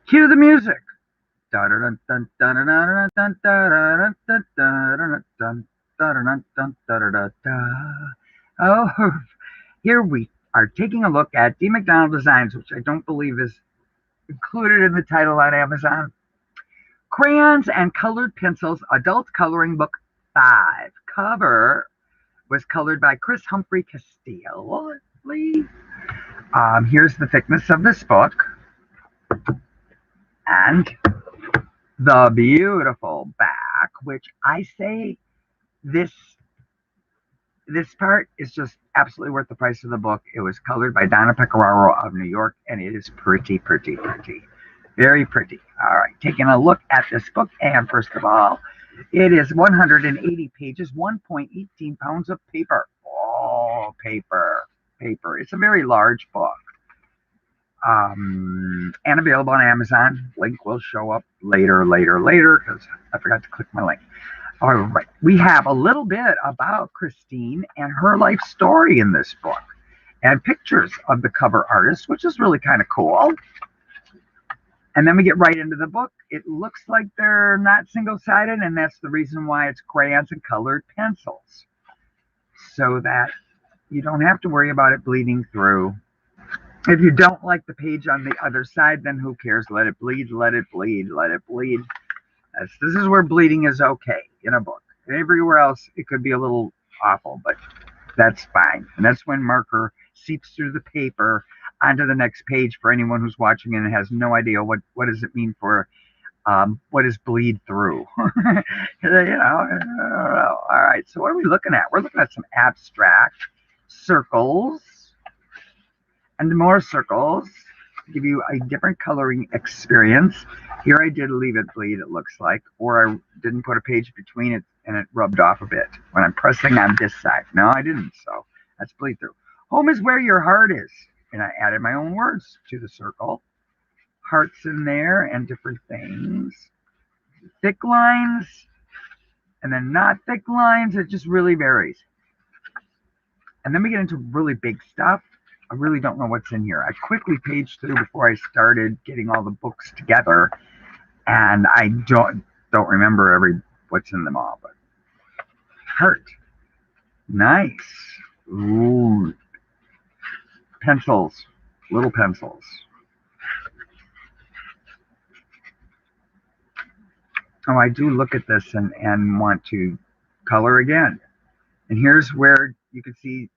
Cue the music. Oh, here we are taking a look at D. McDonald Designs, which I don't believe is included in the title on Amazon. Crayons and Colored Pencils, Adult Coloring Book 5. Cover was colored by Chris Humphrey Castillo. Here's the thickness of this book and the beautiful back, which I say this this part is just absolutely worth the price of the book. It was colored by Donna Pecoraro of New York, and it is pretty, pretty, pretty. Very pretty. All right, taking a look at this book, and first of all, it is 180 pages, 1.18 pounds of paper. Oh, paper, paper. It's a very large book. And available on Amazon. Link will show up later, because I forgot to click my link. All right, we have a little bit about Christine and her life story in this book, and pictures of the cover artist, which is really kind of cool. And then we get right into the book. It looks like they're not single-sided, and that's the reason why it's crayons and colored pencils, so that you don't have to worry about it bleeding through. If you don't like the page on the other side, then who cares? Let it bleed, let it bleed, let it bleed. This is where bleeding is okay in a book. Everywhere else, it could be a little awful, but that's fine. And that's when marker seeps through the paper onto the next page for anyone who's watching and has no idea what does it mean for what is bleed through. I don't know. All right, so what are we looking at? We're looking at some abstract circles and more circles to give you a different coloring experience. Here I did leave it bleed, it looks like, or I didn't put a page between it and it rubbed off a bit when I'm pressing on this side. No, I didn't, so that's bleed through. Home is where your heart is. And I added my own words to the circle. Hearts in there and different things. Thick lines and then not thick lines. It just really varies. And then we get into really big stuff. I really don't know what's in here. I quickly paged through before I started getting all the books together, and I don't remember what's in them all. But heart, nice. Ooh, pencils, little pencils. Oh, I do look at this and want to color again. And here's where you can see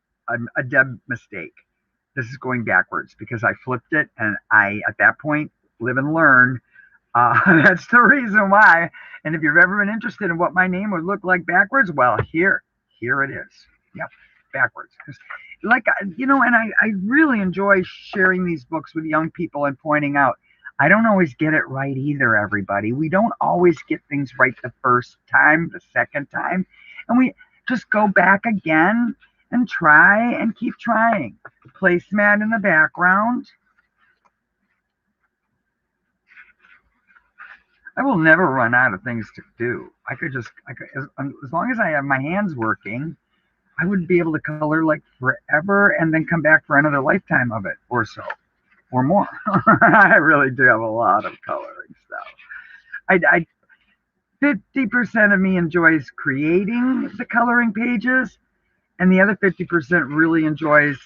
a Deb mistake. This is going backwards because I flipped it, and I, at that point, live and learn. That's the reason why. And if you've ever been interested in what my name would look like backwards, well, here it is. Yep, backwards. Like, and I really enjoy sharing these books with young people and pointing out, I don't always get it right either, everybody. We don't always get things right the first time, the second time. And we just go back again and try and keep trying. Placemat in the background. I will never run out of things to do. As long as I have my hands working, I would be able to color like forever and then come back for another lifetime of it or so, or more. I really do have a lot of coloring stuff. 50% of me enjoys creating the coloring pages, and the other 50% really enjoys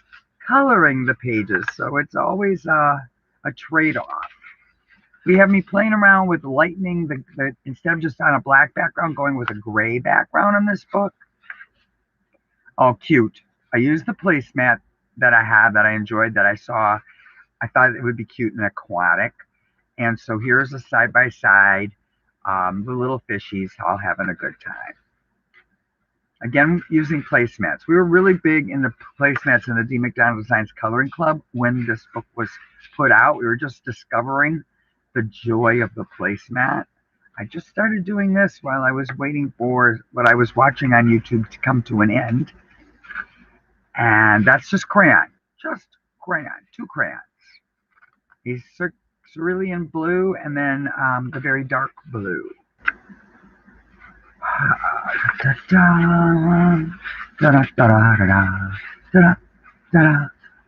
coloring the pages. So it's always a trade-off. We have me playing around with lightening instead of just on a black background, going with a gray background in this book. Oh, cute. I used the placemat that I had that I enjoyed, that I saw. I thought it would be cute and aquatic. And so here's a side-by-side, the little fishies all having a good time. Again, using placemats. We were really big in the placemats in the D. McDonald Designs Coloring Club when this book was put out. We were just discovering the joy of the placemat. I just started doing this while I was waiting for what I was watching on YouTube to come to an end. And that's just crayon. Just crayon. 2 crayons. A cerulean blue and then the very dark blue.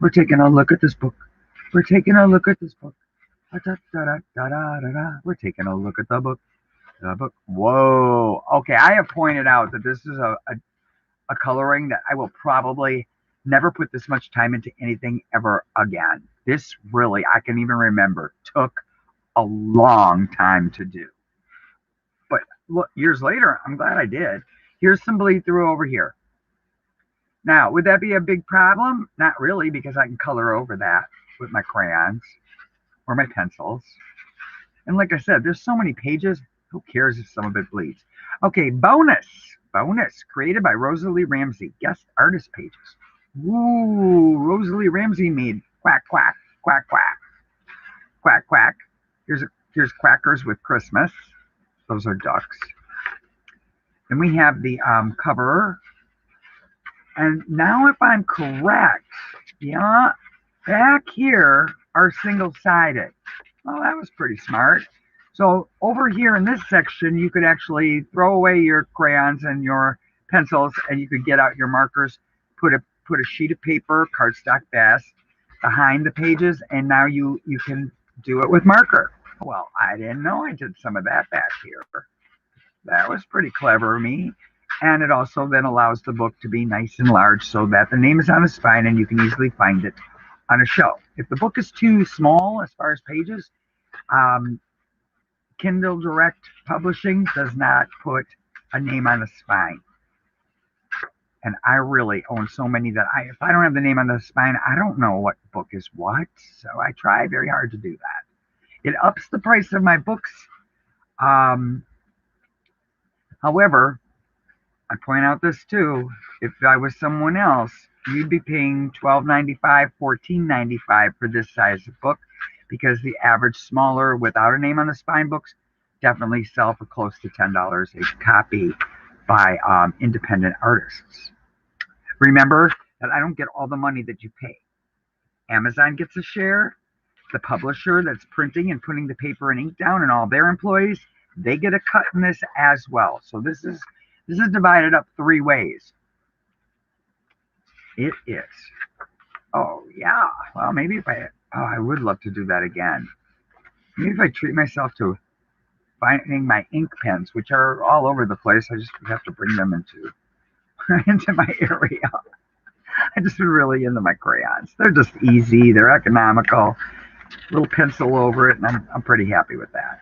We're taking a look at this book. We're taking a look at this book. We're taking a look at the book. The book. Whoa. Okay, I have pointed out that this is a coloring that I will probably never put this much time into anything ever again. This really, I can even remember, took a long time to do. But look, years later, I'm glad I did. Here's some bleed through over here. Now, would that be a big problem? Not really, because I can color over that with my crayons or my pencils. And like I said, there's so many pages. Who cares if some of it bleeds? Okay, bonus. Bonus. Created by Rosalie Ramsey. Guest artist pages. Ooh, Rosalie Ramsey made quack, quack, quack, quack, quack, quack. Here's quackers with Christmas. Those are ducks. And we have the cover. And now if I'm correct, yeah, back here are single-sided. Well, that was pretty smart. So over here in this section, you could actually throw away your crayons and your pencils, and you could get out your markers, put a sheet of paper, cardstock vest, behind the pages, and now you can do it with marker. Well, I didn't know I did some of that back here. That was pretty clever of me. And it also then allows the book to be nice and large so that the name is on the spine and you can easily find it on a shelf. If the book is too small as far as pages, Kindle Direct Publishing does not put a name on the spine. And I really own so many that if I don't have the name on the spine, I don't know what book is what. So I try very hard to do that. It ups the price of my books. However, I point out this too. If I was someone else, you'd be paying $12.95, $14.95 for this size of book, because the average smaller without a name on the spine books definitely sell for close to $10 a copy by independent artists. Remember that I don't get all the money that you pay. Amazon gets a share. The publisher that's printing and putting the paper and ink down and all their employees, they get a cut in this as well. So this is divided up three ways. It is. Oh, yeah. Well, maybe if I would love to do that again. Maybe if I treat myself to finding my ink pens, which are all over the place, I just have to bring them into my area. I just been really into my crayons. They're just easy. They're economical. Little pencil over it, and I'm pretty happy with that.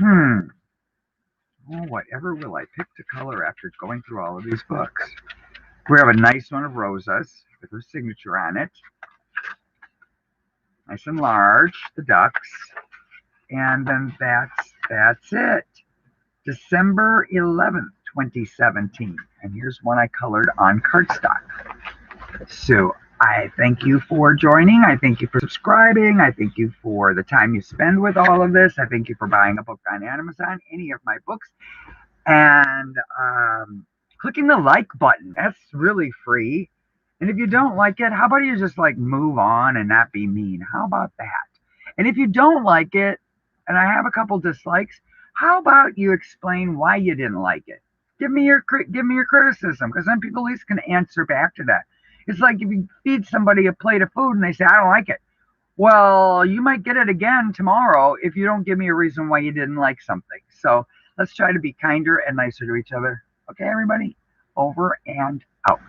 Oh, whatever will I pick to color after going through all of these books? We have a nice one of Rosa's with her signature on it. Nice and large, the ducks. And then that's it. December 11th, 2017. And here's one I colored on cardstock. So I thank you for joining. I thank you for subscribing. I thank you for the time you spend with all of this. I thank you for buying a book on Amazon, any of my books. And clicking the like button. That's really free. And if you don't like it, how about you just like move on and not be mean? How about that? And if you don't like it, and I have a couple dislikes, how about you explain why you didn't like it? Give me your criticism, because then people at least can answer back to that. It's like if you feed somebody a plate of food and they say, I don't like it. Well, you might get it again tomorrow if you don't give me a reason why you didn't like something. So let's try to be kinder and nicer to each other. Okay, everybody? Over and out.